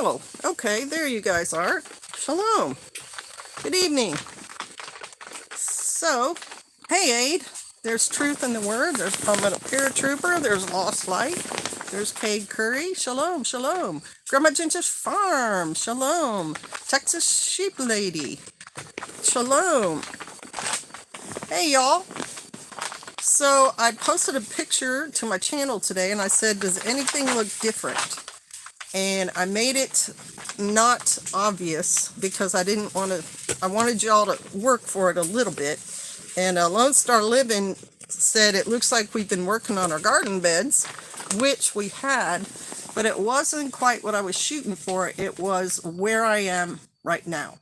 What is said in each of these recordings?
Oh, okay, there you guys are. Shalom. Good evening. So, hey Aid, there's Truth in the Word, there's Palmetto Paratrooper, there's Lost Light, there's Cade Curry, shalom, shalom. Grandma Ginger's Farm, shalom. Texas Sheep Lady, shalom. Hey y'all. So, I posted a picture to my channel today and I said, does anything look different? And I made it not obvious because I didn't want to, I wanted y'all to work for it a little bit. And Lone Star Living said it looks like we've been working on our garden beds, which we had, but it wasn't quite what I was shooting for. It was where I am right now.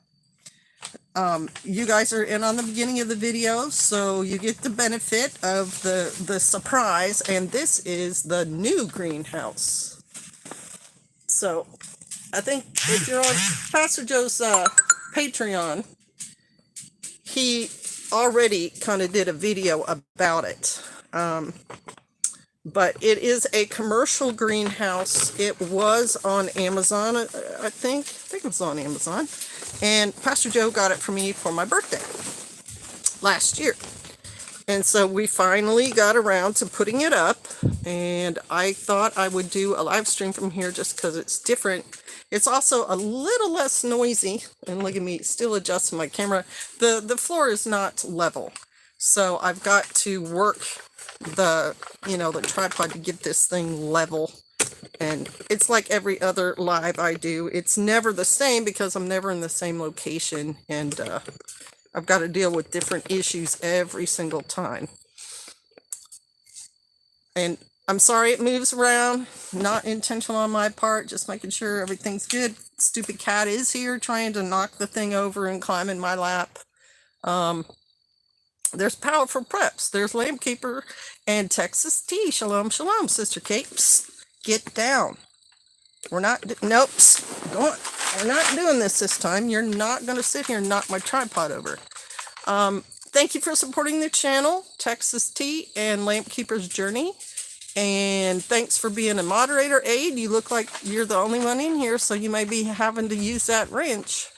You guys are in on the beginning of the video, so you get the benefit of the surprise, and this is the new greenhouse. So, I think if you're on Pastor Joe's Patreon, he already kind of did a video about it. But it is a commercial greenhouse. It was on Amazon, I think it was on Amazon. And Pastor Joe got it for me for my birthday last year. And so we finally got around to putting it up, and I thought I would do a live stream from here just because it's different. It's also a little less noisy, and look at me still adjusting my camera. The floor is not level, so I've got to work the tripod to get this thing level. And it's like every other live I do. It's never the same because I'm never in the same location, and I've got to deal with different issues every single time. And I'm sorry it moves around. Not intentional on my part. Just making sure everything's good. Stupid cat is here trying to knock the thing over and climb in my lap. There's Powerful Preps. There's Lamb Keeper and Texas Tea. Shalom, shalom, Sister Kate. Psst, get down. We're not, nope, we're not doing this time. You're not going to sit here and knock my tripod over. Thank you for supporting the channel, Texas Tea and Lamp Keeper's Journey. And thanks for being a moderator, Aid. You look like you're the only one in here, so you may be having to use that wrench.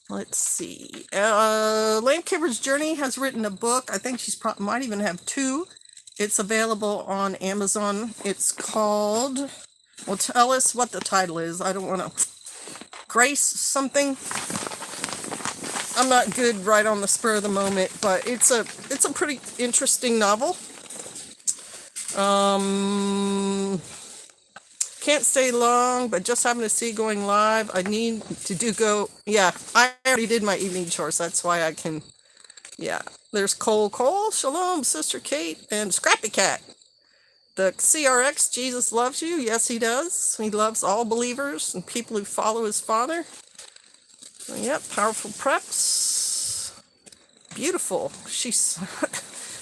Let's see. Lamp Keeper's Journey has written a book. I think she's might even have two. It's available on Amazon. It's called, well, tell us what the title is. I don't want to, Grace something. I'm not good right on the spur of the moment, but it's a pretty interesting novel. Can't stay long, but just happened to see going live. I need to yeah, I already did my evening chores. That's why I can, yeah. There's Cole, shalom, Sister Kate, and Scrappy Cat. The CRX, Jesus loves you. Yes, he does. He loves all believers and people who follow his Father. Yep, Powerful Preps. Beautiful. She's...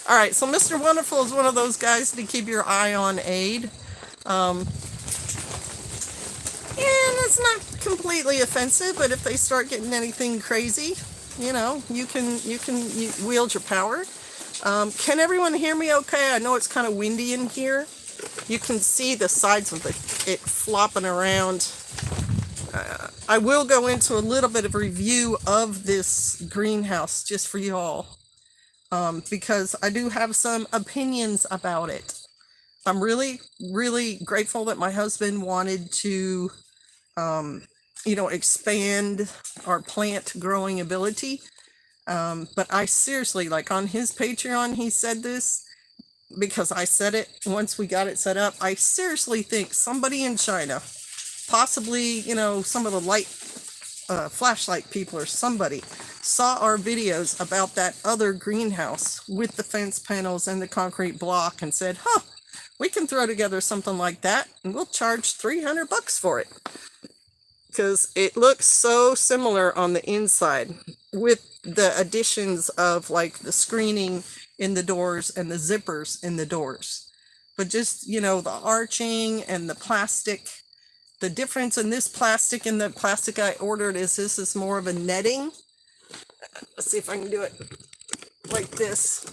All right, so Mr. Wonderful is one of those guys to keep your eye on, Aid. And it's not completely offensive, but if they start getting anything crazy, you know, you wield your power. Can everyone hear me okay? I know it's kind of windy in here. You can see the sides of it flopping around. I will go into a little bit of review of this greenhouse just for you all. because I do have some opinions about it. I'm really, really grateful that my husband wanted to, expand our plant growing ability. But I seriously, like on his Patreon, he said this because I said it once we got it set up. I seriously think somebody in China, possibly, some of the flashlight people or somebody, saw our videos about that other greenhouse with the fence panels and the concrete block and said, we can throw together something like that and we'll charge $300 for it. Because it looks so similar on the inside with the additions of like the screening in the doors and the zippers in the doors. But just, the arching and the plastic, the difference in this plastic and the plastic I ordered is this is more of a netting. Let's see if I can do it like this.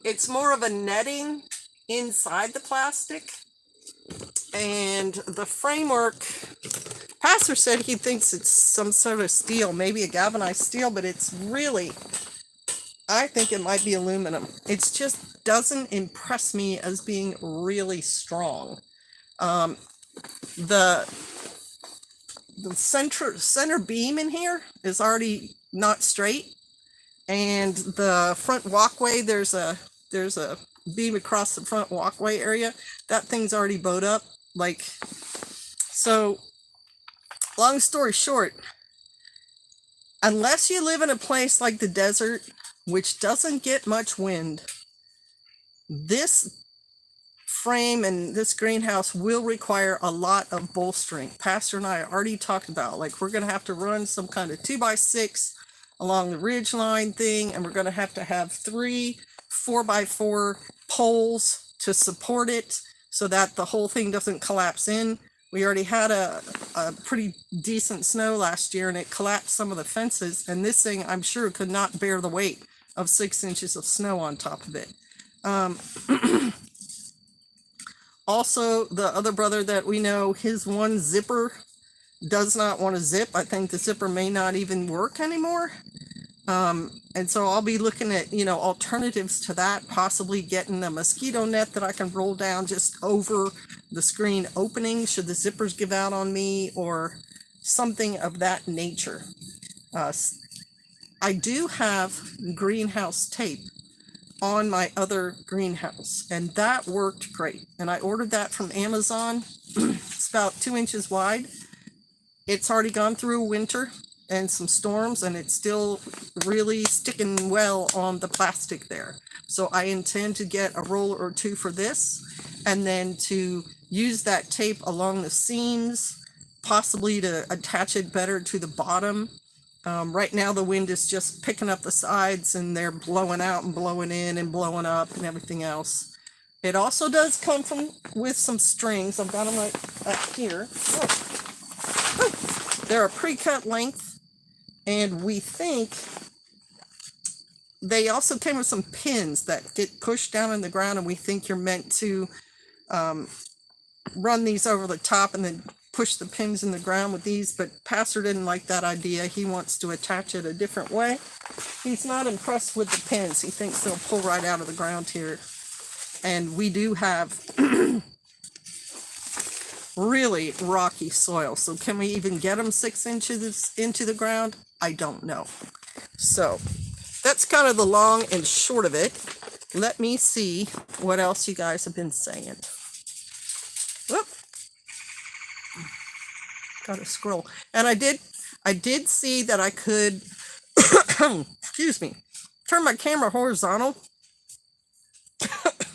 It's more of a netting inside the plastic. And the framework, Pastor said he thinks it's some sort of steel, maybe a galvanized steel, but it's really, I think it might be aluminum. It just doesn't impress me as being really strong. The center beam in here is already not straight, and the front walkway, there's a beam across the front walkway area. That thing's already bowed up. So long story short, unless you live in a place like the desert, which doesn't get much wind, this frame and this greenhouse will require a lot of bolstering. Pastor and I already talked about, we're going to have to run some kind of 2x6 along the ridge line thing, and we're going to have 3 4x4 poles to support it so that the whole thing doesn't collapse in. We already had a pretty decent snow last year, and it collapsed some of the fences, and this thing, I'm sure, could not bear the weight of 6 inches of snow on top of it. Also, the other brother that we know, his one zipper does not want to zip. I think the zipper may not even work anymore. And so I'll be looking at, alternatives to that, possibly getting a mosquito net that I can roll down just over the screen opening should the zippers give out on me, or something of that nature. I do have greenhouse tape on my other greenhouse, and that worked great. And I ordered that from Amazon. It's about 2 inches wide. It's already gone through winter and some storms, and it's still really sticking well on the plastic there. So I intend to get a roll or 2 for this, and then to use that tape along the seams, possibly to attach it better to the bottom. Right now the wind is just picking up the sides, and they're blowing out and blowing in and blowing up and everything else. It also does come with some strings. I've got them right up here. They're a pre-cut length, and we think they also came with some pins that get pushed down in the ground, and we think you're meant to run these over the top and then push the pins in the ground with these. But Pastor didn't like that idea. He wants to attach it a different way. He's not impressed with the pins. He thinks they'll pull right out of the ground here. And we do have really rocky soil. So can we even get them 6 inches into the ground? I don't know. So that's kind of the long and short of it. Let me see what else you guys have been saying. Whoop. Got a scroll. And I did see that I could excuse me, turn my camera horizontal.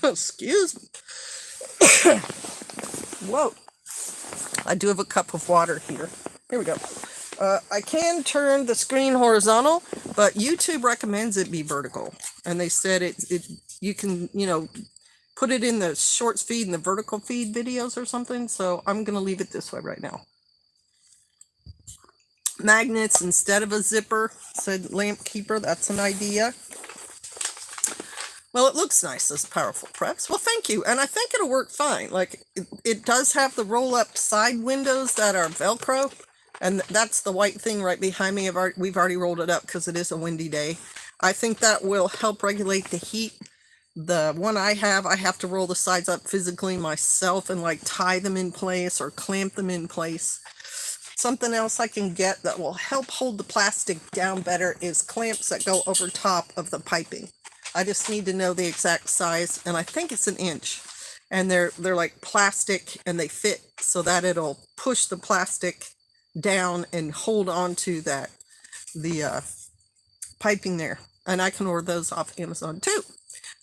Excuse me. Whoa. I do have a cup of water here. Here we go. I can turn the screen horizontal, but YouTube recommends it be vertical. And they said you can, put it in the shorts feed and the vertical feed videos or something. So I'm going to leave it this way right now. Magnets instead of a zipper, said Lamp Keeper. That's an idea. Well, it looks nice as powerful press. Well, thank you. And I think it'll work fine. It does have the roll-up side windows that are Velcro. And that's the white thing right behind me. We've already rolled it up because it is a windy day. I think that will help regulate the heat. The one I have to roll the sides up physically myself and like tie them in place or clamp them in place. Something else I can get that will help hold the plastic down better is clamps that go over top of the piping. I just need to know the exact size, and I think it's 1 inch. And they're like plastic, and they fit so that it'll push the plastic down and hold on to the piping there. And I can order those off Amazon too.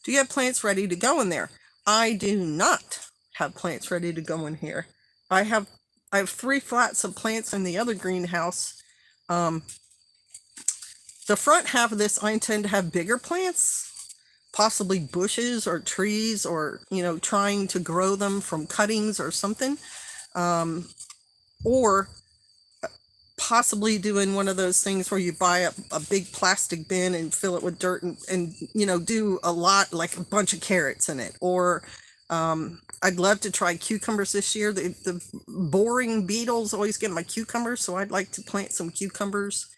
Do you have plants ready to go in there? I do not have plants ready to go in here. I have 3 flats of plants in the other greenhouse. The front half of this, I intend to have bigger plants, possibly bushes or trees, or, trying to grow them from cuttings or something. Or possibly doing one of those things where you buy a big plastic bin and fill it with dirt and do a lot, like a bunch of carrots in it. Or I'd love to try cucumbers this year. The boring beetles always get my cucumbers, so I'd like to plant some cucumbers,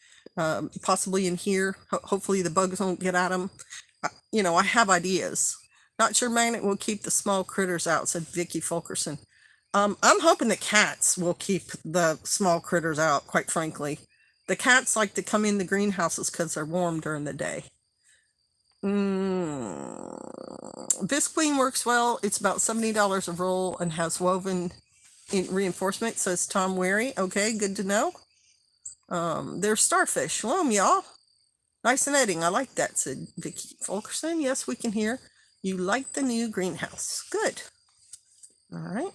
possibly in here. Hopefully the bugs won't get at them. I have ideas. Not sure magnet will keep the small critters out, said Vicky Fulkerson. I'm hoping the cats will keep the small critters out, quite frankly. The cats like to come in the greenhouses because they're warm during the day. Visqueen works well. It's about $70 a roll and has woven in reinforcement, says Tom Wary. Okay, good to know. There's starfish. Shalom, y'all. Nice and netting. I like that, said Vicky Fulkerson. Yes, we can hear. You like the new greenhouse. Good. All right.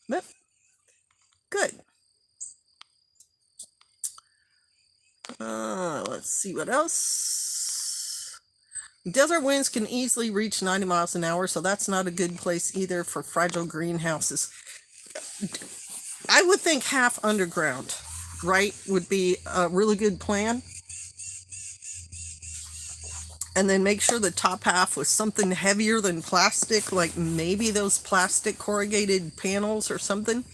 Yep. Good. Let's see what else. Desert winds can easily reach 90 miles an hour, so that's not a good place either for fragile greenhouses. I would think half underground, right, would be a really good plan. And then make sure the top half was something heavier than plastic, like maybe those plastic corrugated panels or something.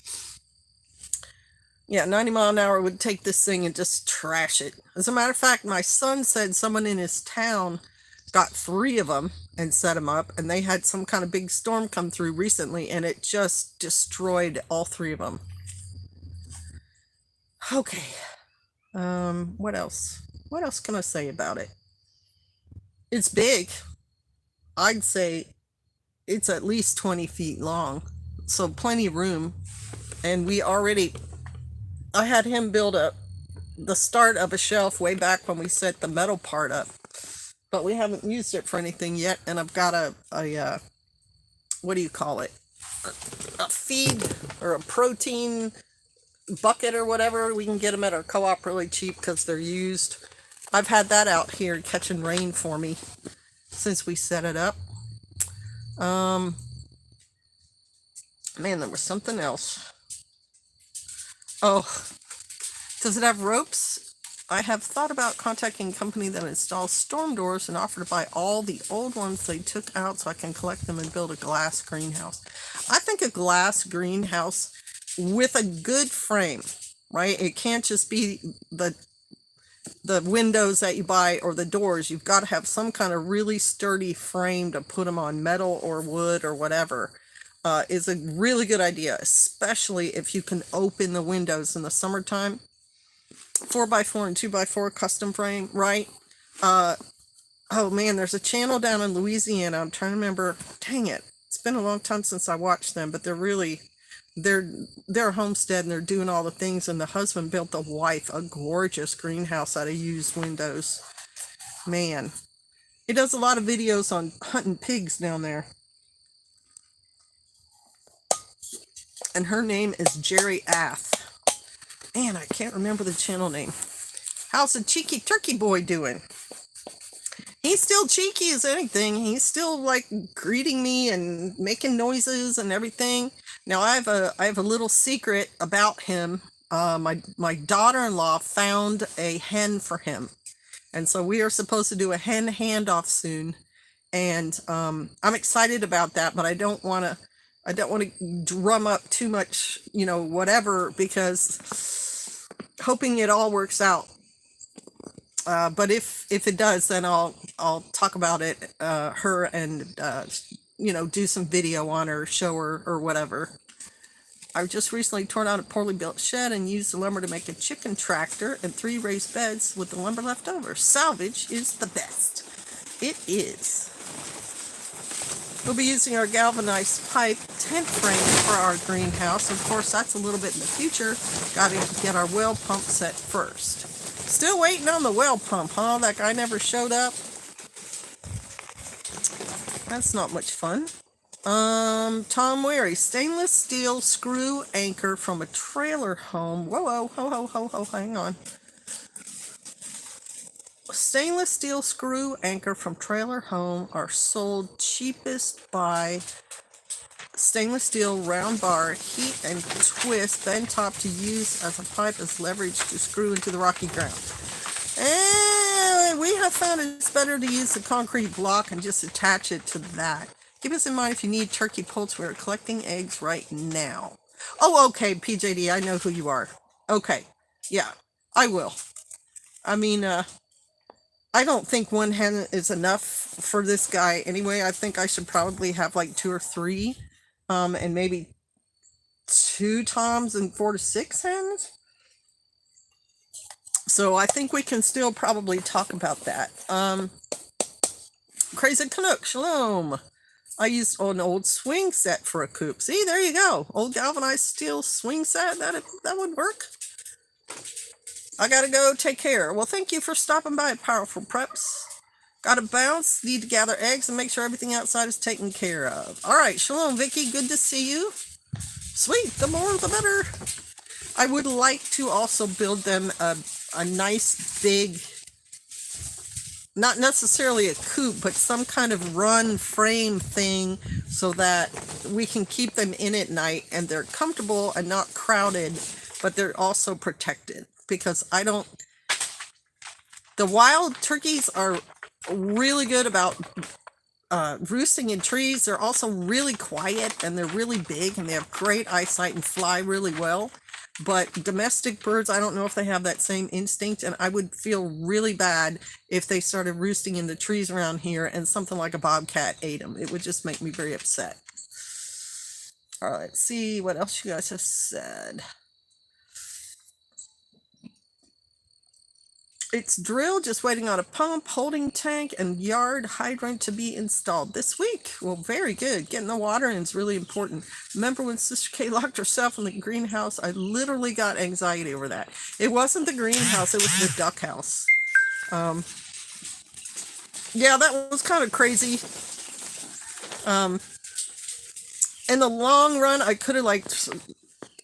Yeah, 90 mile an hour would take this thing and just trash it. As a matter of fact, my son said someone in his town got 3 of them and set them up, and they had some kind of big storm come through recently, and it just destroyed all 3 of them. Okay. What else? What else can I say about it? It's big. I'd say it's at least 20 feet long, so plenty of room. And I had him build the start of a shelf way back when we set the metal part up, but we haven't used it for anything yet. And I've got a what do you call it? A feed or a protein bucket or whatever. We can get them at our co-op really cheap because they're used. I've had that out here catching rain for me since we set it up. Man, there was something else. Oh, does it have ropes? I have thought about contacting a company that installs storm doors and offer to buy all the old ones they took out so I can collect them and build a glass greenhouse. I think a glass greenhouse with a good frame, right? It can't just be the windows that you buy or the doors. You've got to have some kind of really sturdy frame to put them on, metal or wood or whatever. Is a really good idea, especially if you can open the windows in the summertime. 4x4 and 2x4 custom frame, right? Oh man, there's a channel down in Louisiana. I'm trying to remember. Dang it. It's been a long time since I watched them, but they're a homestead and they're doing all the things, and the husband built the wife a gorgeous greenhouse out of used windows. Man, he does a lot of videos on hunting pigs down there. And her name is Jerry Ath. Man, I can't remember the channel name. How's the cheeky turkey boy doing? He's still cheeky as anything. He's still like greeting me and making noises and everything. Now I have a little secret about him. My daughter-in-law found a hen for him, and so we are supposed to do a hen handoff soon. And I'm excited about that, but I don't want to drum up too much, whatever, because hoping it all works out. But if it does, then I'll talk about it, her, and do some video on her, show her, or whatever. I just recently torn out a poorly built shed and used the lumber to make a chicken tractor and 3 raised beds with the lumber left over. Salvage is the best. It is. We'll be using our galvanized pipe tent frame for our greenhouse. Of course, that's a little bit in the future. Got to get our well pump set first. Still waiting on the well pump, huh? That guy never showed up. That's not much fun. Tom Wary, stainless steel screw anchor from a trailer home. Whoa, ho, hang on. Stainless steel screw anchor from trailer home are sold cheapest by stainless steel round bar, heat and twist, then top to use as a pipe as leverage to screw into the rocky ground. And we have found it's better to use the concrete block and just attach it to that. Keep us in mind if you need turkey poults. We're collecting eggs right now. Oh, okay, PJD, I know who you are. Okay, yeah, I will. I mean, I don't think 1 hen is enough for this guy anyway. I think I should probably have like 2 or 3, and maybe 2 toms and 4 to 6 hens. So I think we can still probably talk about that. Crazy Canuck, shalom. I used an old swing set for a coop. See, there you go. Old galvanized steel swing set. That would work. I gotta go. Take care. Well, thank you for stopping by, Powerful Preps. Gotta bounce. Need to gather eggs and make sure everything outside is taken care of. All right. Shalom, Vicky. Good to see you. Sweet. The more, the better. I would like to also build them a nice big, not necessarily a coop, but some kind of run frame thing so that we can keep them in at night and they're comfortable and not crowded, but they're also protected. Because the wild turkeys are really good about roosting in trees. They're also really quiet and they're really big and they have great eyesight and fly really well. But domestic birds, I don't know if they have that same instinct, and I would feel really bad if they started roosting in the trees around here and something like a bobcat ate them. It would just make me very upset. All right, let's see what else you guys have said. It's drilled, just waiting on a pump, holding tank, and yard hydrant to be installed this week. Well, very good. Getting the water in is really important. Remember when Sister Kay locked herself in the greenhouse? I literally got anxiety over that. It wasn't the greenhouse, it was the duck house. Yeah, that was kind of crazy. In the long run, I could have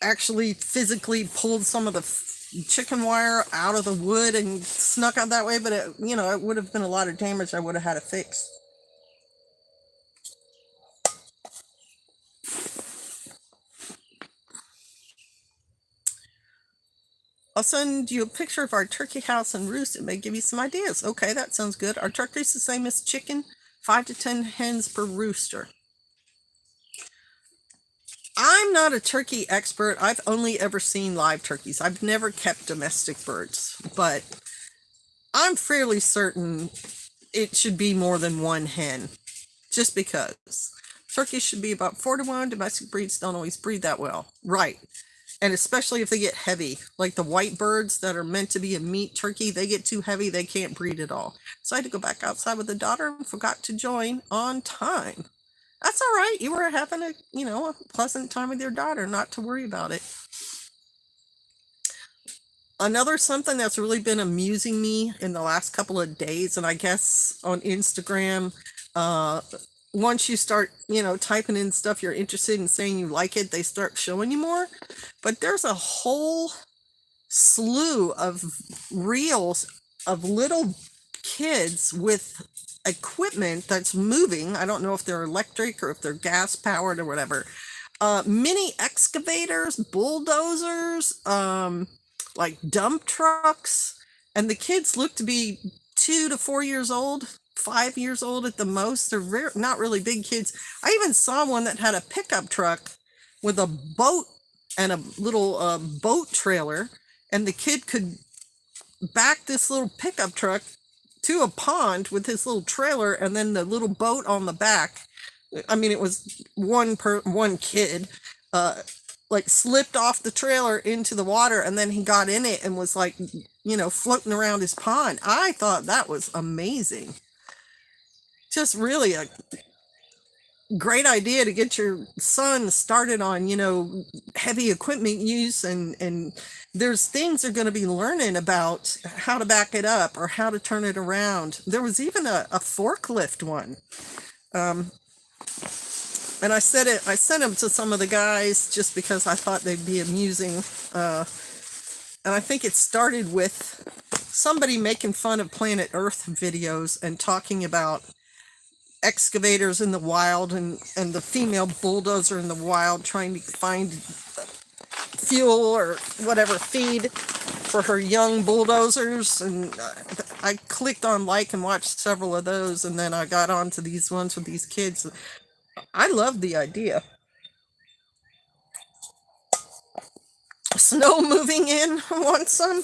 actually physically pulled some of the chicken wire out of the wood and snuck out that way, but it would have been a lot of damage I would have had to fix. I'll send you a picture of our turkey house and roost. It may give you some ideas. Okay, that sounds good. Our turkey's the same as chicken, 5 to 10 hens per rooster. I'm not a turkey expert. I've only ever seen live turkeys. I've never kept domestic birds, but I'm fairly certain it should be more than 1 hen, just because. Turkeys should be about 4 to 1. Domestic breeds don't always breed that well. Right. And especially if they get heavy, like the white birds that are meant to be a meat turkey, they get too heavy, they can't breed at all. So I had to go back outside with the daughter and forgot to join on time. That's all right. You were having a pleasant time with your daughter, not to worry about it. Another something that's really been amusing me in the last couple of days, and I guess on Instagram, once you start, typing in stuff you're interested in, saying you like it, they start showing you more. But there's a whole slew of reels of little kids with equipment that's moving. I don't know if they're electric or if they're gas powered or whatever. Mini excavators, bulldozers, like dump trucks, and the kids look to be 2 to 4 years old, 5 years old at the most. They're not really big kids. I even saw one that had a pickup truck with a boat and a little boat trailer, and the kid could backed this little pickup truck to a pond with his little trailer and then the little boat on the back. I mean, it was one kid, like slipped off the trailer into the water, and then he got in it and was like, floating around his pond. I thought that was amazing. Just really a great idea to get your son started on, heavy equipment use, and there's things they're going to be learning about how to back it up or how to turn it around. There was even a forklift one. And I sent them to some of the guys just because I thought they'd be amusing. And I think it started with somebody making fun of Planet Earth videos and talking about excavators in the wild and the female bulldozer in the wild trying to find fuel or whatever, feed for her young bulldozers. And I clicked on like and watched several of those, and then I got onto these ones with these kids. I love the idea. Snow moving in, want some?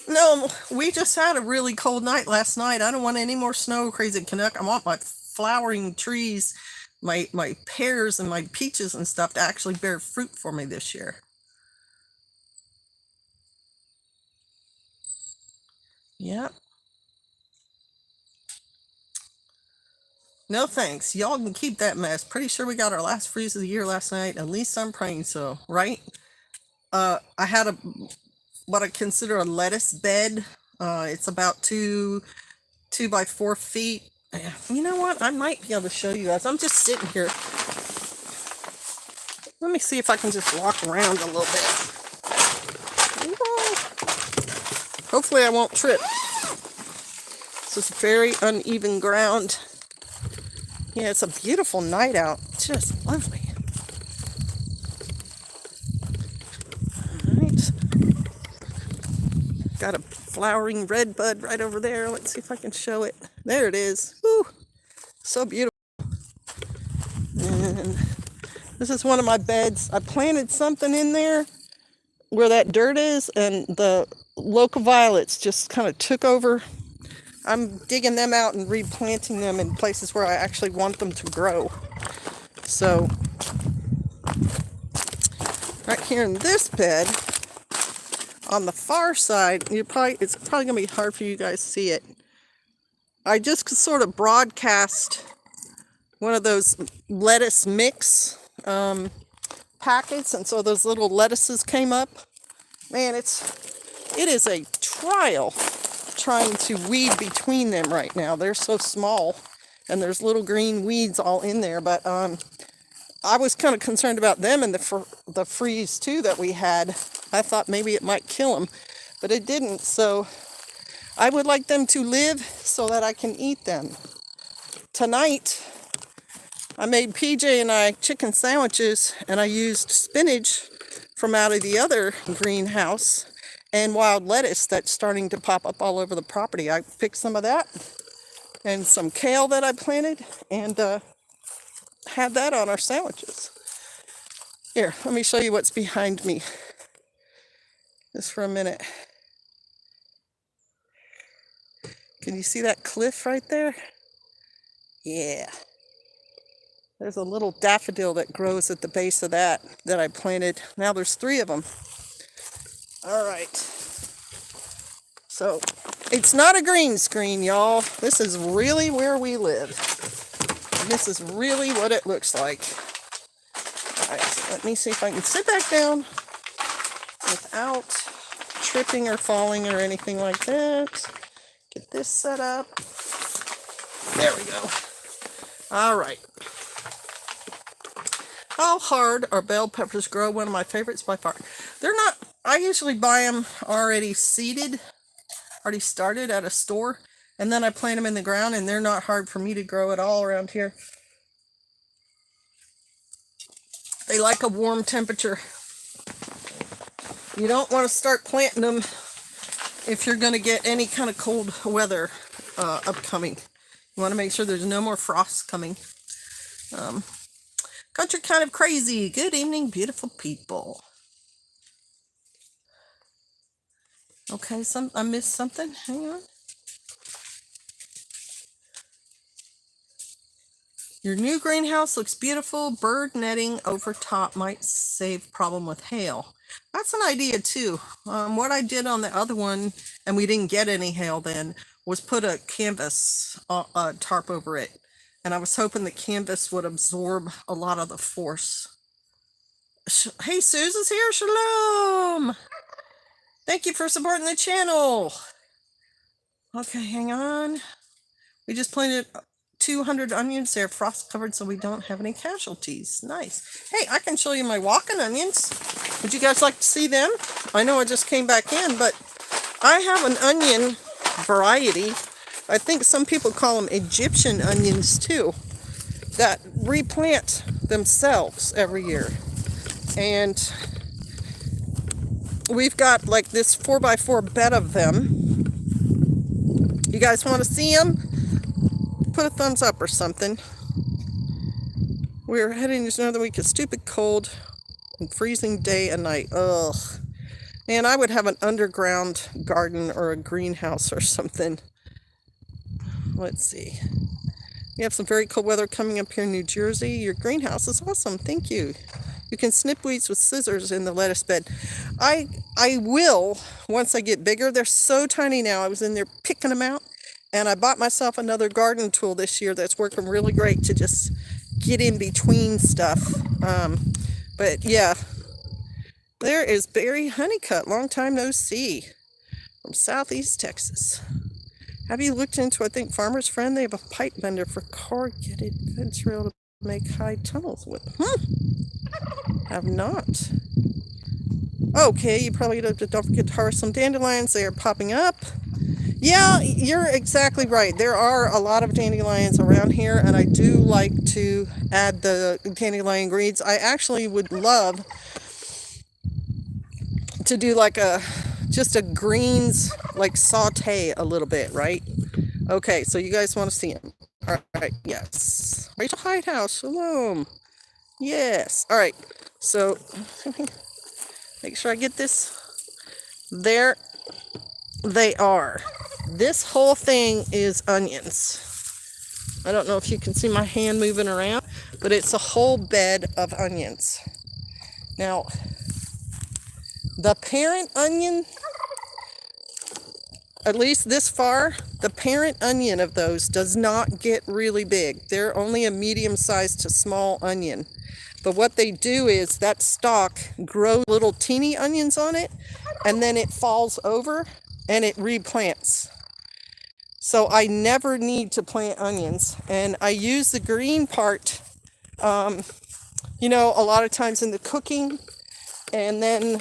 No, we just had a really cold night last night. I don't want any more snow, crazy Canuck. I want my flowering trees, my pears and my peaches and stuff to actually bear fruit for me this year. Yep. No thanks. Y'all can keep that mess. Pretty sure we got our last freeze of the year last night. At least I'm praying so, right? I had what I consider a lettuce bed. It's about 2 by 4 feet. You know what? I might be able to show you guys. I'm just sitting here. Let me see if I can just walk around a little bit. Hopefully I won't trip. This is very uneven ground. Yeah, it's a beautiful night out. Just lovely. All right. Got a flowering red bud right over there. Let's see if I can show it. There it is. Woo! So beautiful. And this is one of my beds. I planted something in there where that dirt is, and the local violets just kind of took over. I'm digging them out and replanting them in places where I actually want them to grow. So, right here in this bed, on the far side, it's probably going to be hard for you guys to see it. I just sort of broadcast one of those lettuce mix packets, and so those little lettuces came up. Man, it is a trial trying to weed between them right now. They're so small, and there's little green weeds all in there. But I was kind of concerned about them and the freeze too that we had. I thought maybe it might kill them, but it didn't. So I would like them to live so that I can eat them. Tonight, I made PJ and I chicken sandwiches, and I used spinach from out of the other greenhouse and wild lettuce that's starting to pop up all over the property. I picked some of that and some kale that I planted and had that on our sandwiches. Here, let me show you what's behind me. Just for a minute. Can you see that cliff right there? Yeah. There's a little daffodil that grows at the base of that I planted. Now there's 3 of them. All right. So it's not a green screen, y'all. This is really where we live. And this is really what it looks like. All right, so let me see if I can sit back down without tripping or falling or anything like that. Get this set up. There we go. All right. How hard are bell peppers grow? One of my favorites by far. They're not, I usually buy them already seeded, already started at a store, and then I plant them in the ground, and they're not hard for me to grow at all around here. They like a warm temperature. You don't want to start planting them if you're going to get any kind of cold weather upcoming. You want to make sure there's no more frost coming. Country kind of crazy. Good evening, beautiful people. Okay, I missed something. Hang on. Your new greenhouse looks beautiful. Bird netting over top might save problem with hail. That's an idea too. What I did on the other one, and we didn't get any hail then, was put a canvas tarp over it. And I was hoping the canvas would absorb a lot of the force. Hey, Susan's here. Shalom. Thank you for supporting the channel. Okay, hang on. We just planted 200 onions. They're frost covered so we don't have any casualties. Nice. Hey, I can show you my walking onions. Would you guys like to see them? I know I just came back in, but I have an onion variety. I think some people call them Egyptian onions too, that replant themselves every year. And we've got like this 4x4 bed of them. You guys want to see them? Put a thumbs up or something. We're heading into another week of stupid cold and freezing day and night. Ugh. Man, I would have an underground garden or a greenhouse or something. Let's see. We have some very cold weather coming up here in New Jersey. Your greenhouse is awesome. Thank you. You can snip weeds with scissors in the lettuce bed. I will once I get bigger. They're so tiny now. I was in there picking them out. And I bought myself another garden tool this year that's working really great to just get in between stuff. But yeah, there is Barry Honeycutt. Long time no see. From Southeast Texas. Have you looked into, I think, Farmer's Friend? They have a pipe bender for corrugated goods rail to make high tunnels with. Have not. Okay, you probably don't forget to harvest some dandelions. They are popping up. Yeah, you're exactly right. There are a lot of dandelions around here, and I do like to add the dandelion greens. I actually would love to do like just a greens, like saute a little bit, right? Okay, so you guys want to see them. All right, yes. Rachel Hidehouse, shalom. Yes, all right. So, make sure I get this. There they are. This whole thing is onions. I don't know if you can see my hand moving around, but it's a whole bed of onions. Now, the parent onion, at least this far, the parent onion of those does not get really big. They're only a medium-sized to small onion. But what they do is that stalk grows little teeny onions on it, and then it falls over and it replants. So I never need to plant onions. And I use the green part, you know, a lot of times in the cooking. And then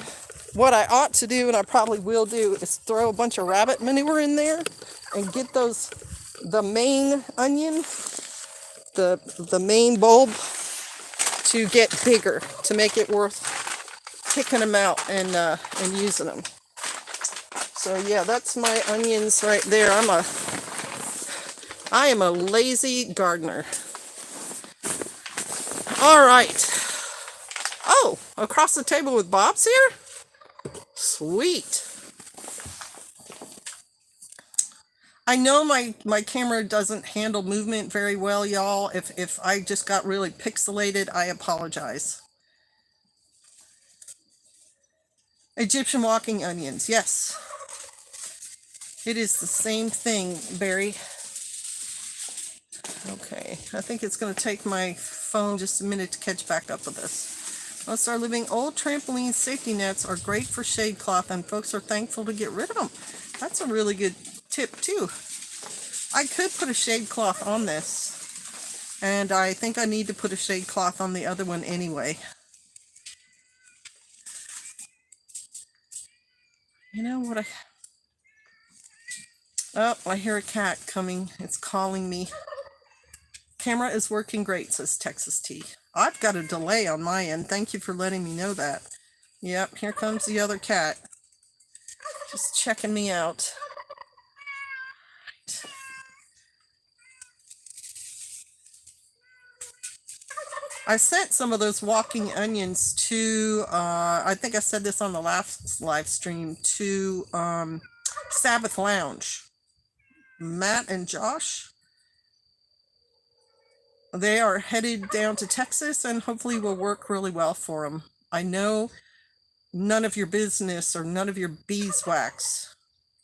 what I ought to do, and I probably will do, is throw a bunch of rabbit manure in there and get the main onion, the main bulb, to get bigger, to make it worth picking them out and using them. So yeah, that's my onions right there. I am a lazy gardener. All right. Oh, across the table with Bob's here? Sweet. I know my camera doesn't handle movement very well, y'all. If I just got really pixelated, I apologize. Egyptian walking onions, yes. It is the same thing, Barry. Okay, I think it's going to take my phone just a minute to catch back up with this. Let's start living. Old trampoline safety nets are great for shade cloth, and folks are thankful to get rid of them. That's a really good tip, too. I could put a shade cloth on this, and I think I need to put a shade cloth on the other one anyway. You know what Oh, I hear a cat coming. It's calling me. Camera is working great, says Texas T. I've got a delay on my end. Thank you for letting me know that. Yep, here comes the other cat. Just checking me out. I sent some of those walking onions to, I think I said this on the last live stream, to Sabbath Lounge. Matt and Josh, they are headed down to Texas and hopefully will work really well for them. I know none of your business or none of your beeswax.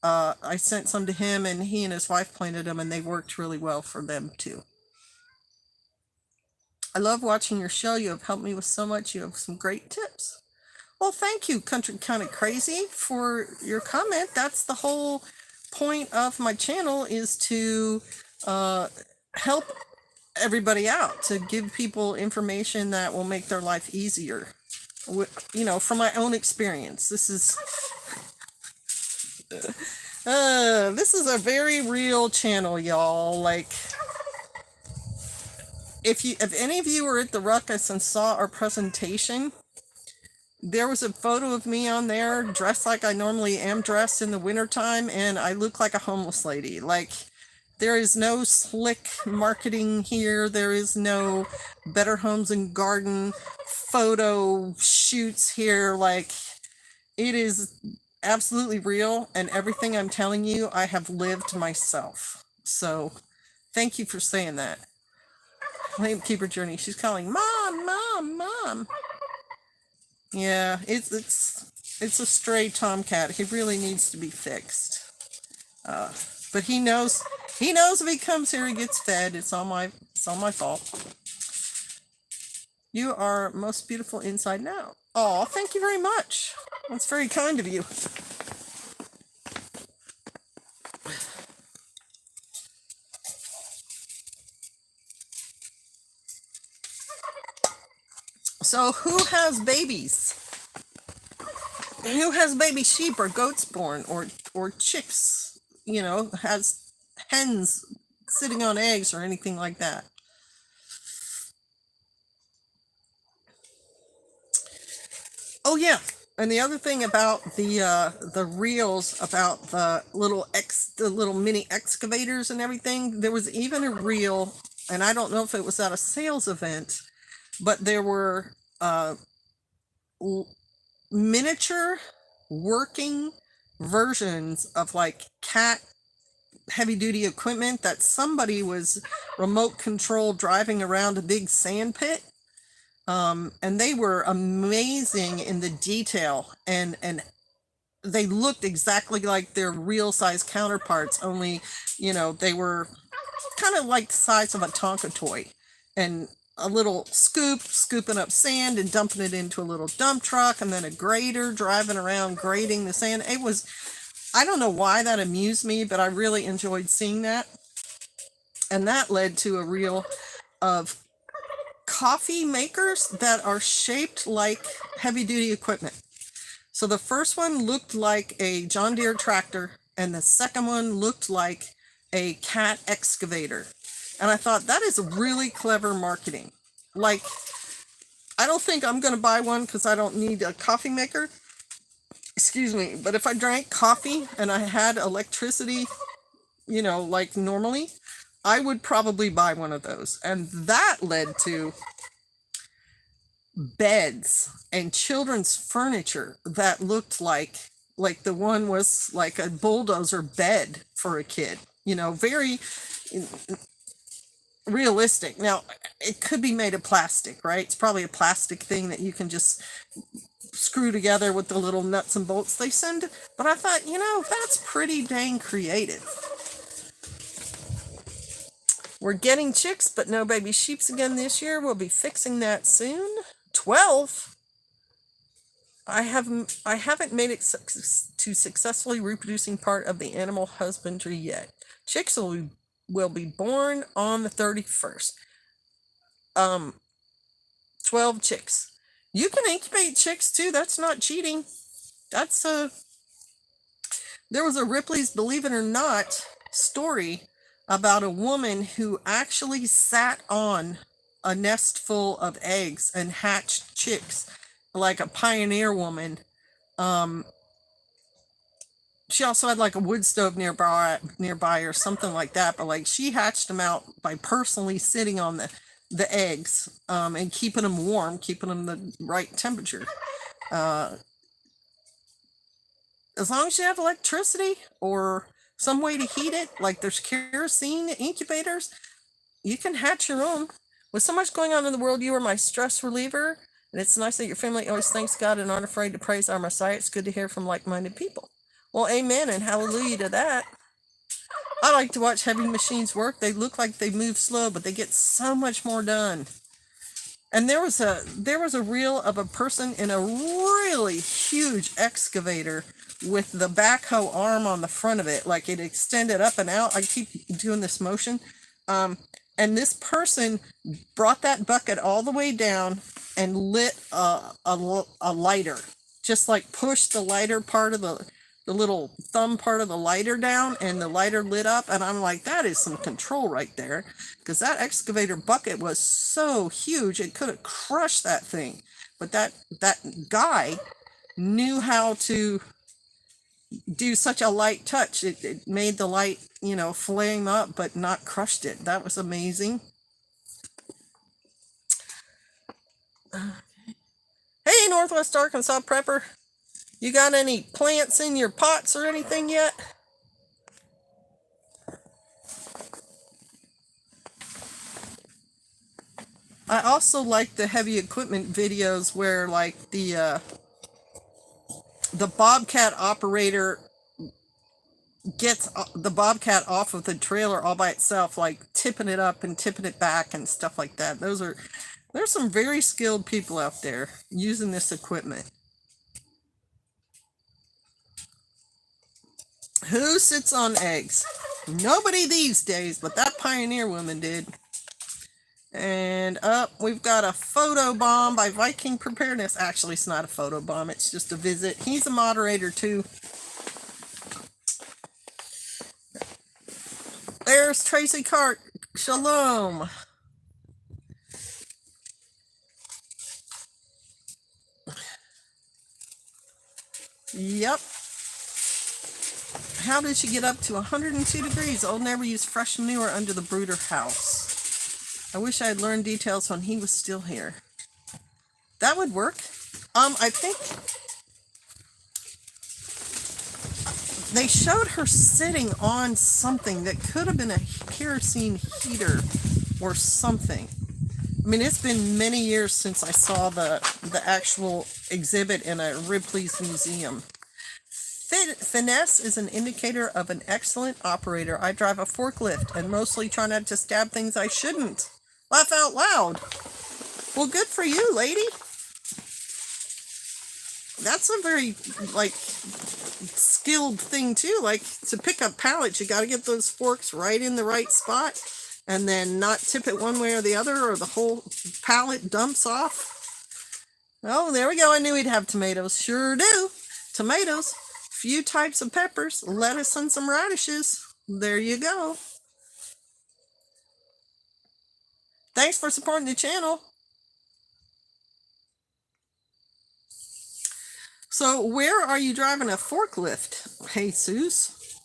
I sent some to him and he and his wife planted them and they worked really well for them too. I love watching your show. You have helped me with so much. You have some great tips. Well, thank you, Country Kind of Crazy, for your comment. That's the whole point of my channel, is to help everybody out, to give people information that will make their life easier. You know, from my own experience. This is a very real channel, y'all. Like, if any of you were at the Ruckus and saw our presentation, there was a photo of me on there dressed like I normally am dressed in the wintertime, and I look like a homeless lady. Like, there is no slick marketing here. There is no Better Homes and Garden photo shoots here. Like, it is absolutely real, and everything I'm telling you, I have lived myself. So, thank you for saying that. Keeper Journey, she's calling, Mom, Mom, Mom. Yeah, it's a stray tomcat. He really needs to be fixed. But he knows if he comes here, he gets fed. It's all my fault. You are most beautiful inside and out. Oh, thank you very much. That's very kind of you. So who has babies? Who has baby sheep or goats born, or chicks, you know, has hens sitting on eggs or anything like that? Oh yeah, and the other thing about the reels about the little mini excavators and everything, there was even a reel, and I don't know if it was at a sales event, but there were miniature working versions of like cat heavy duty equipment that somebody was remote control driving around a big sand pit. And they were amazing in the detail, and they looked exactly like their real size counterparts, only, you know, they were kind of like the size of a Tonka toy, and a little scooping up sand and dumping it into a little dump truck, and then a grader driving around grading the sand. It was, I don't know why that amused me, but I really enjoyed seeing that. And that led to a reel of coffee makers that are shaped like heavy duty equipment. So the first one looked like a John Deere tractor, and the second one looked like a cat excavator. And I thought, that is really clever marketing. Like, I don't think I'm going to buy one because I don't need a coffee maker. Excuse me. But if I drank coffee and I had electricity, you know, like normally, I would probably buy one of those. And that led to beds and children's furniture that looked like the one was like a bulldozer bed for a kid. You know, very realistic. Now, it could be made of plastic, right? It's probably a plastic thing that you can just screw together with the little nuts and bolts they send. But I thought, you know, that's pretty dang creative. We're getting chicks, but no baby sheeps again this year. We'll be fixing that soon. 12? I haven't made it to successfully reproducing part of the animal husbandry yet. Chicks will be born on the 31st. 12 chicks. You can incubate chicks too. That's not cheating. That's there was a Ripley's Believe It or Not story about a woman who actually sat on a nest full of eggs and hatched chicks, like a pioneer woman. She also had like a wood stove nearby or something like that, but like she hatched them out by personally sitting on the eggs, and keeping them warm, keeping them the right temperature. Uh, as long as you have electricity or some way to heat it, like there's kerosene incubators, you can hatch your own. With so much going on in the world, you are my stress reliever, and it's nice that your family always thanks God and aren't afraid to praise our Messiah. It's good to hear from like-minded people. Well, amen and hallelujah to that. I like to watch heavy machines work. They look like they move slow, but they get so much more done. And there was a reel of a person in a really huge excavator with the backhoe arm on the front of it, like it extended up and out. I keep doing this motion. Um, and this person brought that bucket all the way down and lit a lighter. Just like pushed the lighter part of the little thumb part of the lighter down, and the lighter lit up. And I'm like, that is some control right there, because that excavator bucket was so huge it could have crushed that thing. But that guy knew how to do such a light touch. It made the light, flame up but not crushed it. That was amazing. Hey, Northwest Arkansas prepper, you got any plants in your pots or anything yet? I also like the heavy equipment videos where like the bobcat operator gets the bobcat off of the trailer all by itself, like tipping it up and tipping it back and stuff like that. There's some very skilled people out there using this equipment. Who sits on eggs? Nobody these days, but that pioneer woman did. And up, we've got a photo bomb by Viking Preparedness. Actually, it's not a photo bomb, it's just a visit. He's a moderator too. There's Tracy Cart. Shalom. Yep. How did she get up to 102 degrees? I'll never use fresh manure under the brooder house. I wish I had learned details when he was still here. That would work. I think they showed her sitting on something that could have been a kerosene heater or something. I mean, it's been many years since I saw the actual exhibit in a Ripley's museum. Finesse is an indicator of an excellent operator. I drive a forklift and mostly try not to stab things I shouldn't. Laugh out loud. Well, good for you, lady. That's a very, skilled thing, too. Like, to pick up pallets, you got to get those forks right in the right spot and then not tip it one way or the other, or the whole pallet dumps off. Oh, there we go. I knew he'd have tomatoes. Sure do. Tomatoes. Few types of peppers, lettuce, and some radishes. There you go. Thanks for supporting the channel. So where are you driving a forklift, Jesus?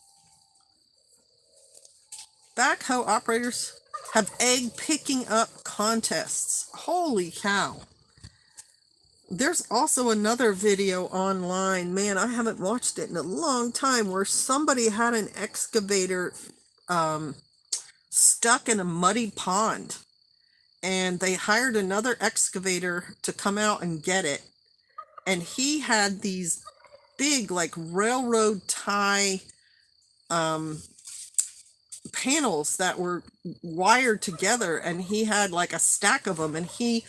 Backhoe operators have egg picking up contests. Holy cow. There's also another video online, man, I haven't watched it in a long time, where somebody had an excavator stuck in a muddy pond, and they hired another excavator to come out and get it, and he had these big, like, railroad tie panels that were wired together, and he had like a stack of them, and he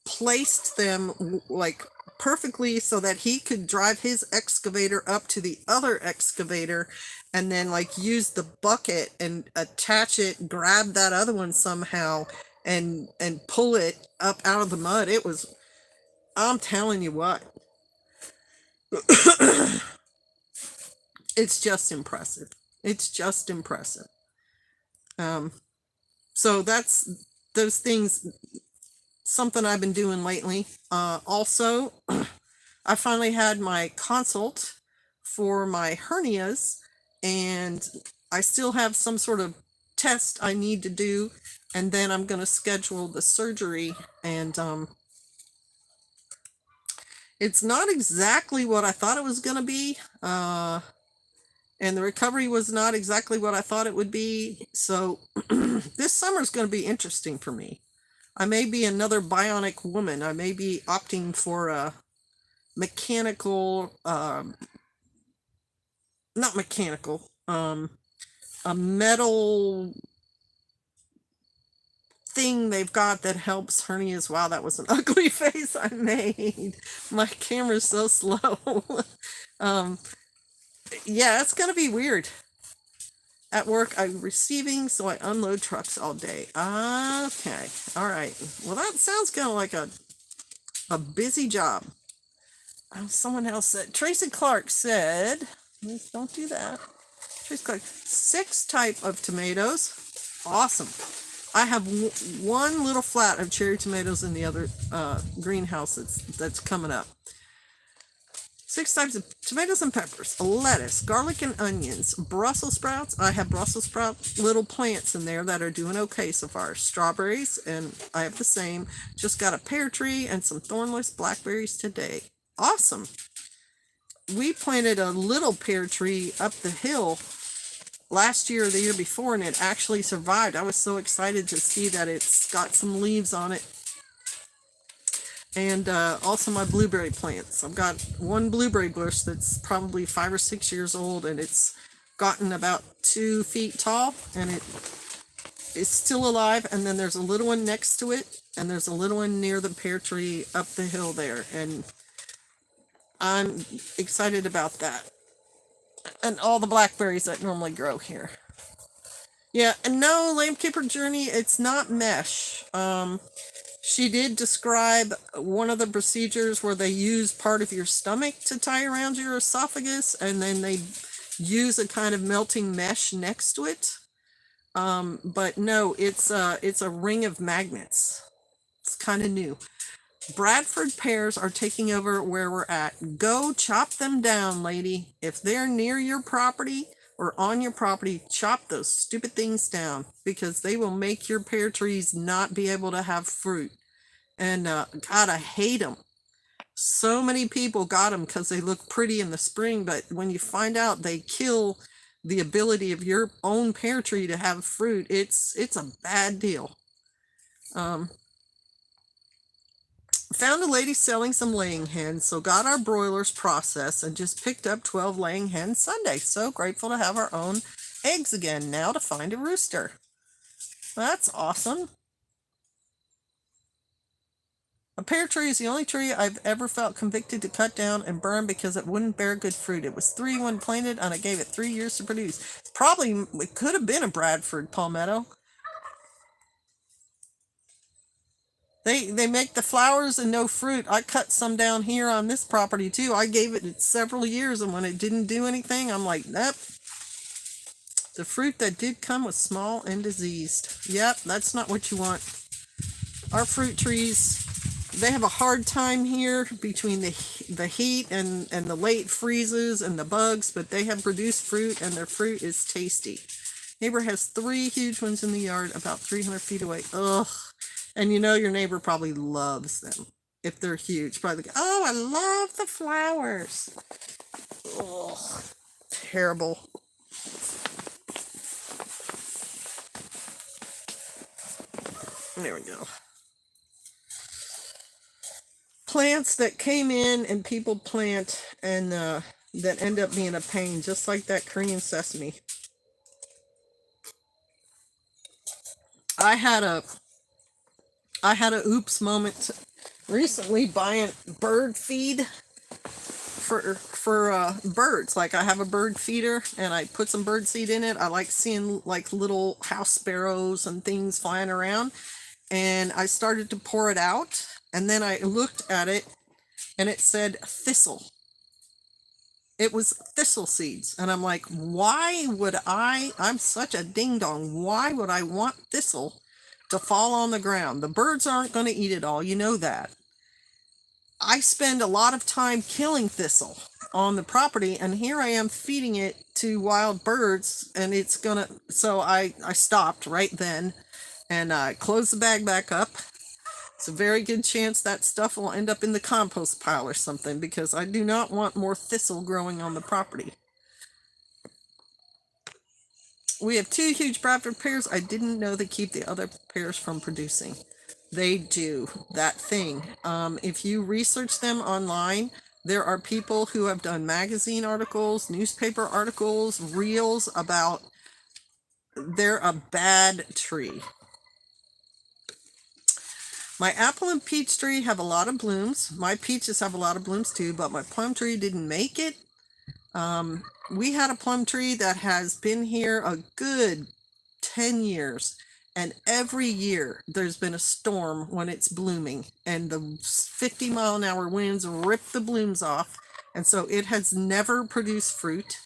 placed them like perfectly so that he could drive his excavator up to the other excavator and then like use the bucket and attach it, grab that other one somehow and pull it up out of the mud. I'm telling you what, it's just impressive. It's just impressive. So that's those things, something I've been doing lately. Also, I finally had my consult for my hernias, and I still have some sort of test I need to do and then I'm going to schedule the surgery, and it's not exactly what I thought it was going to be, and the recovery was not exactly what I thought it would be. So this summer is going to be interesting for me. I may be another bionic woman. I may be opting for a mechanical, not mechanical, a metal thing they've got that helps hernias. Wow, that was an ugly face I made. My camera's so slow. Yeah, it's gonna be weird. At work, I'm receiving, so I unload trucks all day. Okay, all right. Well, that sounds kind of like a busy job. Someone else said, Tracy Clark said, don't do that. Tracy Clark, 6 type of tomatoes. Awesome. I have one little flat of cherry tomatoes in the other greenhouse that's coming up. 6 types of tomatoes and peppers, lettuce, garlic and onions, Brussels sprouts. I have Brussels sprout little plants in there that are doing okay so far. Strawberries, and I have the same. Just got a pear tree and some thornless blackberries today. Awesome. We planted a little pear tree up the hill last year or the year before, and it actually survived. I was so excited to see that it's got some leaves on it. And also my blueberry plants. I've got one blueberry bush that's probably 5 or 6 years old, and it's gotten about 2 feet tall, and it is still alive. And then there's a little one next to it, and there's a little one near the pear tree up the hill there, and I'm excited about that. And all the blackberries that normally grow here. Yeah, and no, Lamb Keeper Journey, it's not mesh. She did describe one of the procedures where they use part of your stomach to tie around your esophagus, and then they use a kind of melting mesh next to it. But no, it's a ring of magnets. It's kind of new. Bradford pears are taking over where we're at. Go chop them down, lady. If they're near your property or on your property, chop those stupid things down, because they will make your pear trees not be able to have fruit. And God, I hate them. So many people got them because they look pretty in the spring, but when you find out they kill the ability of your own pear tree to have fruit, it's a bad deal. Found a lady selling some laying hens, so got our broilers processed and just picked up 12 laying hens Sunday. So grateful to have our own eggs again. Now to find a rooster. That's awesome. A pear tree is the only tree I've ever felt convicted to cut down and burn because it wouldn't bear good fruit. It was 3 when planted, and I gave it 3 years to produce. It could have been a Bradford palmetto. They make the flowers and no fruit. I cut some down here on this property too. I gave it several years, and when it didn't do anything, I'm like, nope. The fruit that did come was small and diseased. Yep, that's not what you want. Our fruit trees, they have a hard time here between the heat and the late freezes and the bugs, but they have produced fruit, and their fruit is tasty. Neighbor has 3 huge ones in the yard about 300 feet away. Ugh. And you know your neighbor probably loves them if they're huge. Probably, oh, I love the flowers. Ugh. Terrible. There we go. Plants that came in and people plant and that end up being a pain, just like that Korean sesame. I had a oops moment recently buying bird feed for birds. Like, I have a bird feeder and I put some bird seed in it. I like seeing like little house sparrows and things flying around, and I started to pour it out, and then I looked at it and it said thistle. It was thistle seeds, and I'm like, why would I'm such a ding dong, why would I want thistle to fall on the ground? The birds aren't going to eat it all, you know that. I spend a lot of time killing thistle on the property, and here I am feeding it to wild birds, and it's gonna, so I stopped right then, and close the bag back up. It's a very good chance that stuff will end up in the compost pile or something, because I do not want more thistle growing on the property. We have 2 huge Bradford pears. I didn't know they keep the other pears from producing. They do that thing. If you research them online, there are people who have done magazine articles, newspaper articles, reels about they're a bad tree. My apple and peach tree have a lot of blooms. My peaches have a lot of blooms too, but my plum tree didn't make it. We had a plum tree that has been here a good 10 years, and every year there's been a storm when it's blooming, and the 50-mile-an-hour winds rip the blooms off, and so it has never produced fruit.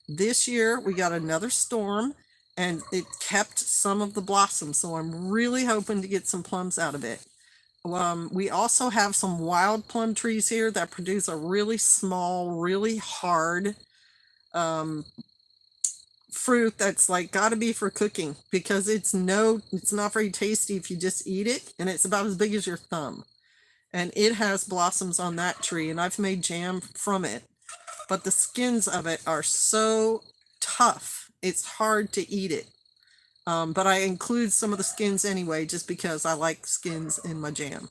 This year we got another storm, and it kept some of the blossoms, so I'm really hoping to get some plums out of it. We also have some wild plum trees here that produce a really small, really hard fruit that's like got to be for cooking, because it's not very tasty if you just eat it, and it's about as big as your thumb, and it has blossoms on that tree, and I've made jam from it, but the skins of it are so tough it's hard to eat it. But I include some of the skins anyway, just because I like skins in my jam.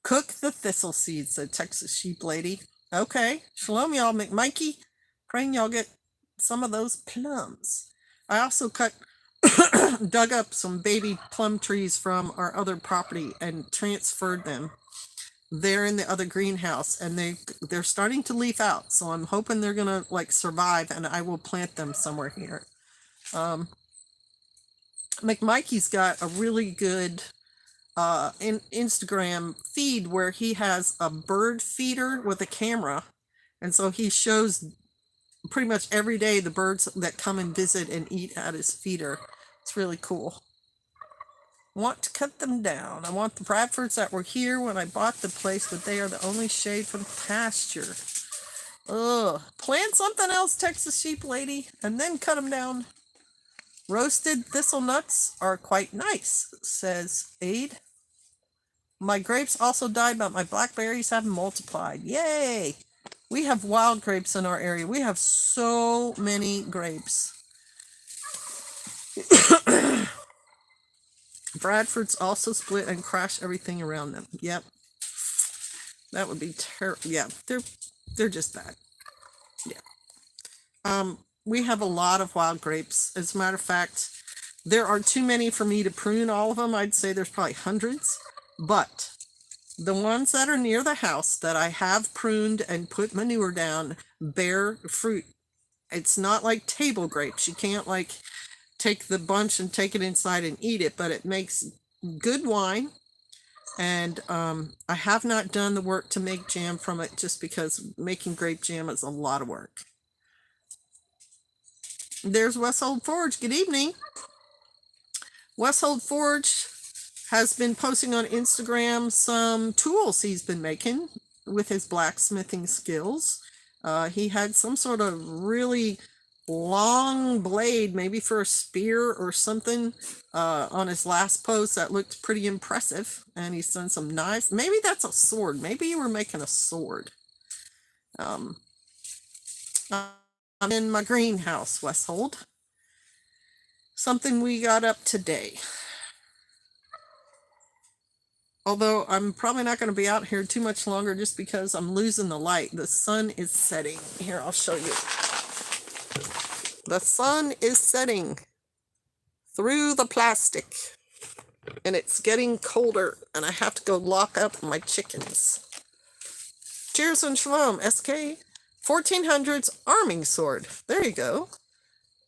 Cook the thistle seeds, said Texas Sheep Lady. Okay, shalom y'all, McMikey. Praying y'all get some of those plums. I also dug up some baby plum trees from our other property and transferred them. They're in the other greenhouse, and they're starting to leaf out, so I'm hoping they're gonna like survive, and I will plant them somewhere here. McMikey's got a really good Instagram feed where he has a bird feeder with a camera, and so he shows pretty much every day the birds that come and visit and eat at his feeder. It's really cool. Want to cut them down. I want the Bradfords that were here when I bought the place, but they are the only shade from pasture. Ugh. Plant something else, Texas Sheep Lady, and then cut them down. Roasted thistle nuts are quite nice, says Aid. My grapes also died, but my blackberries have multiplied. Yay! We have wild grapes in our area. We have so many grapes. Bradfords also split and crash everything around them. Yep. That would be terrible. Yeah, they're just bad. Yeah. We have a lot of wild grapes. As a matter of fact, there are too many for me to prune all of them. I'd say there's probably hundreds. But the ones that are near the house that I have pruned and put manure down bear fruit. It's not like table grapes. You can't like take the bunch and take it inside and eat it, but it makes good wine. And I have not done the work to make jam from it, just because making grape jam is a lot of work. There's Westhold Forge. Good evening. Westhold Forge has been posting on Instagram some tools he's been making with his blacksmithing skills. He had some sort of really long blade, maybe for a spear or something, on his last post that looked pretty impressive. And he's done some knives. Maybe that's a sword. Maybe you were making a sword. I'm in my greenhouse, Westhold. Something we got up today. Although I'm probably not going to be out here too much longer, just because I'm losing the light. The sun is setting. Here, I'll show you. The sun is setting through the plastic, and it's getting colder, and I have to go lock up my chickens. Cheers and shalom, SK. 1400s arming sword. There you go.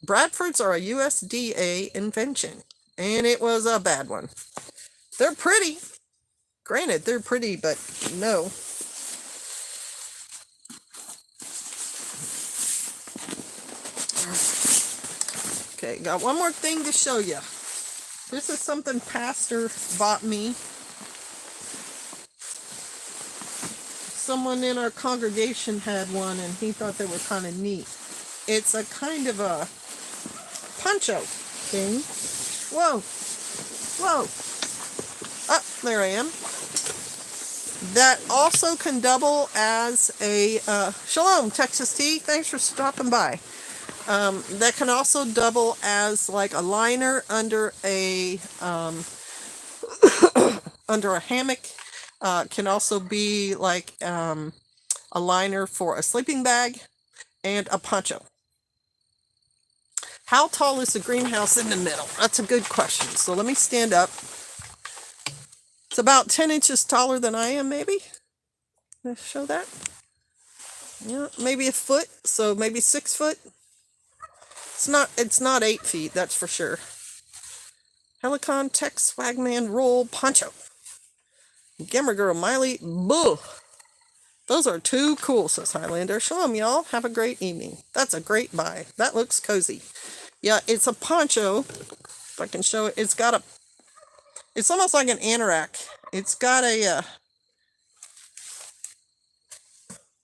Bradfords are a USDA invention, and it was a bad one. They're pretty. Granted, they're pretty, but no. Okay, got one more thing to show you. This is something Pastor bought me. Someone in our congregation had one, and he thought they were kind of neat. It's a kind of a poncho thing. Whoa. Whoa. Ah, there I am. That also can double as a, shalom, Texas Tea. Thanks for stopping by. That can also double as like a liner under a hammock. Can also be like a liner for a sleeping bag and a poncho. How tall is the greenhouse in the middle? That's a good question. So let me stand up. It's about 10 inches taller than I am, maybe. Let's show that. Yeah, maybe a foot, so maybe 6 foot. It's not 8 feet, that's for sure. Helicon, Tex, Swagman, Roll, Poncho. Gamer Girl, Miley, Boo. Those are too cool, says Highlander. Shalom, y'all. Have a great evening. That's a great buy. That looks cozy. Yeah, it's a poncho. If I can show it, it's almost like an anorak. It's got a,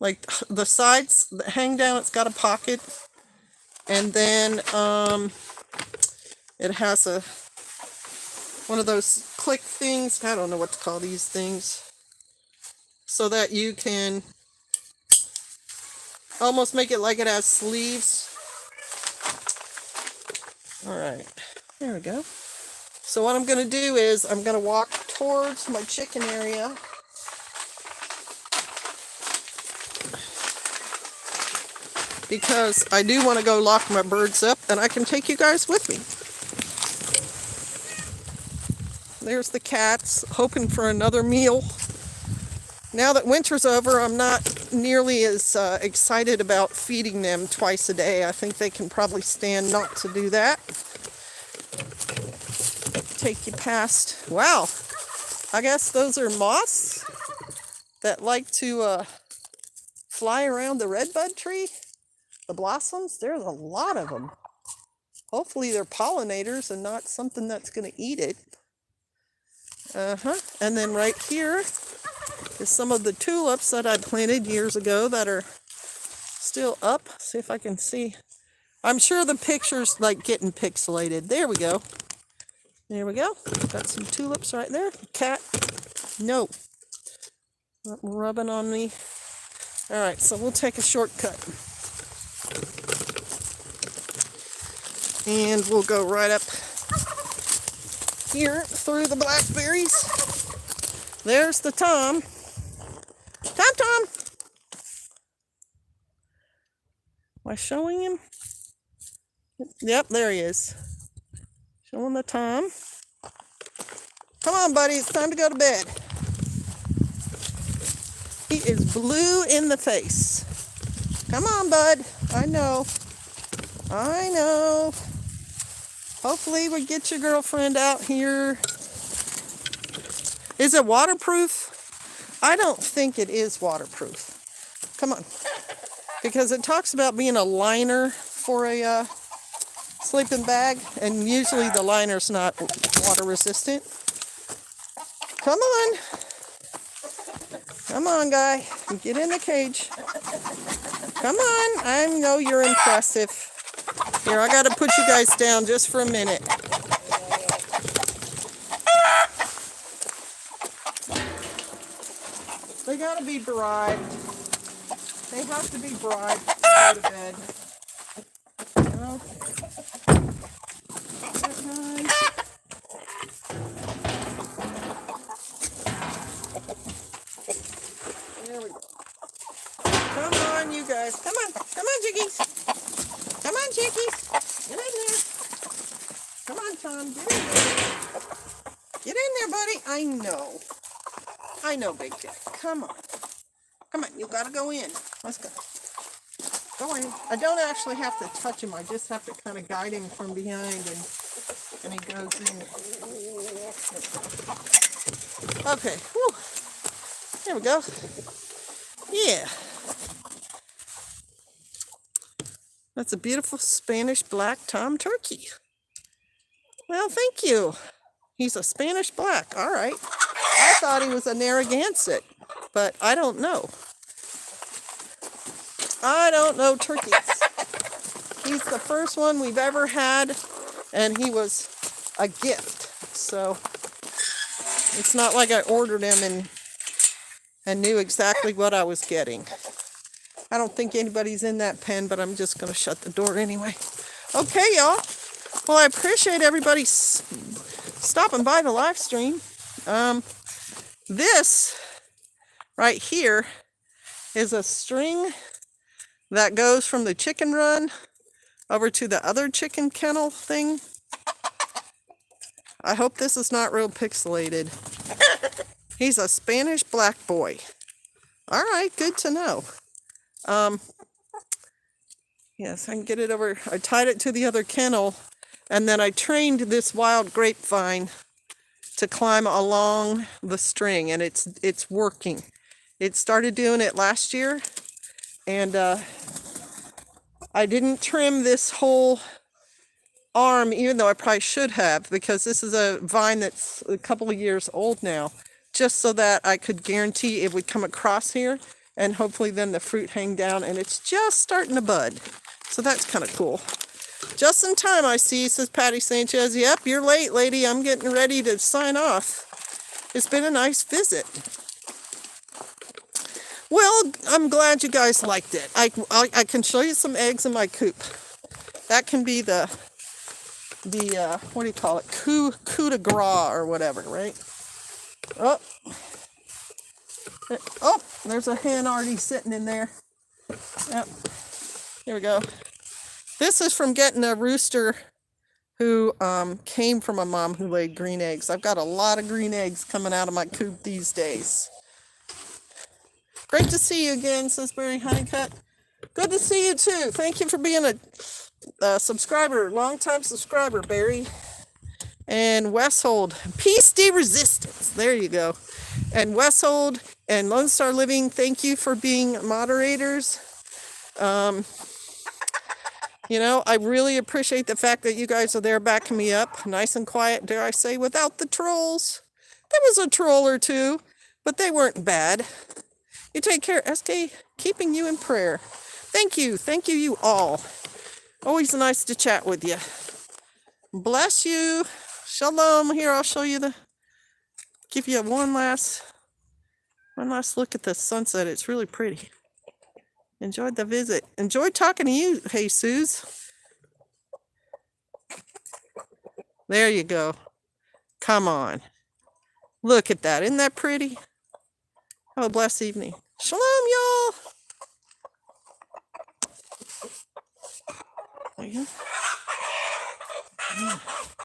like the sides that hang down, it's got a pocket. And then it has one of those click things. I don't know what to call these things. So that you can almost make it like it has sleeves. All right, there we go. So what I'm going to do is I'm going to walk towards my chicken area. Because I do want to go lock my birds up, and I can take you guys with me. There's the cats, hoping for another meal. Now that winter's over, I'm not nearly as excited about feeding them twice a day. I think they can probably stand not to do that. Take you past. Wow, I guess those are moths that like to fly around the redbud tree. The blossoms, there's a lot of them. Hopefully they're pollinators and not something that's going to eat it. And then right here is some of the tulips that I planted years ago that are still up. See if I can see. I'm sure the picture's like getting pixelated. There we go. There we go. Got some tulips right there. Cat. No. Not rubbing on me. All right, so we'll take a shortcut. And we'll go right up here through the blackberries. There's the Tom. Tom! Am I showing him? Yep, there he is. Showing the Tom. Come on, buddy, it's time to go to bed. He is blue in the face. Come on, bud. I know. Hopefully we get your girlfriend out here. Is it waterproof? I don't think it is waterproof. Come on. Because it talks about being a liner for a sleeping bag, and usually the liner's not water resistant. Come on. Come on, guy. Get in the cage. Come on. I know you're impressive. Here, I gotta put you guys down just for a minute. They gotta be bribed. They have to be bribed to go to bed. Oh. There we go. Come on, you guys. Come on, Jiggies. Come on, Chickies. Get in there. Come on, Tom. Get in there. Get in there, buddy. I know, Big Cat. Come on. Come on. You gotta go in. Let's go. Go in. I don't actually have to touch him. I just have to kind of guide him from behind, and he goes in. Okay. Whew. There we go. Yeah. That's a beautiful Spanish black Tom turkey. Well, thank you. He's a Spanish black. All right. I thought he was a Narragansett, but I don't know. I don't know turkeys. He's the first one we've ever had, and he was a gift. So it's not like I ordered them and knew exactly what I was getting. I don't think anybody's in that pen, but I'm just going to shut the door anyway. Okay, y'all. Well, I appreciate everybody stopping by the live stream. This right here is a string that goes from the chicken run over to the other chicken kennel thing. I hope this is not real pixelated. He's a Spanish black boy. All right, good to know. Yes, I can get it over. I tied it to the other kennel, and then I trained this wild grapevine to climb along the string, and it's working. It started doing it last year, and I didn't trim this whole arm, even though I probably should have, because this is a vine that's a couple of years old now, just so that I could guarantee it would come across here, and hopefully then the fruit hang down, and it's just starting to bud. So that's kind of cool. Just in time, I see, says Patty Sanchez. Yep, you're late, lady. I'm getting ready to sign off. It's been a nice visit. Well, I'm glad you guys liked it. I can show you some eggs in my coop. That can be the what do you call it? Coup de grace or whatever, right? Oh, there's a hen already sitting in there. Yep. Here we go. This is from getting a rooster who came from a mom who laid green eggs. I've got a lot of green eggs coming out of my coop these days. Great to see you again, says Barry Honeycutt. Good to see you too. Thank you for being a subscriber, long-time subscriber, Barry. And Westhold, Peace de Resistance. There you go. And Westhold and Lone Star Living, thank you for being moderators. You know, I really appreciate the fact that you guys are there backing me up, nice and quiet, dare I say, without the trolls. There was a troll or two, but they weren't bad. You take care, SK, keeping you in prayer. Thank you, you all. Always nice to chat with you. Bless you. Shalom. Here, I'll show you give you one last look at the sunset. It's really pretty. Enjoyed the visit. Enjoyed talking to you, Jesus. There you go. Come on. Look at that. Isn't that pretty? Have a blessed evening. Shalom, y'all. There you go.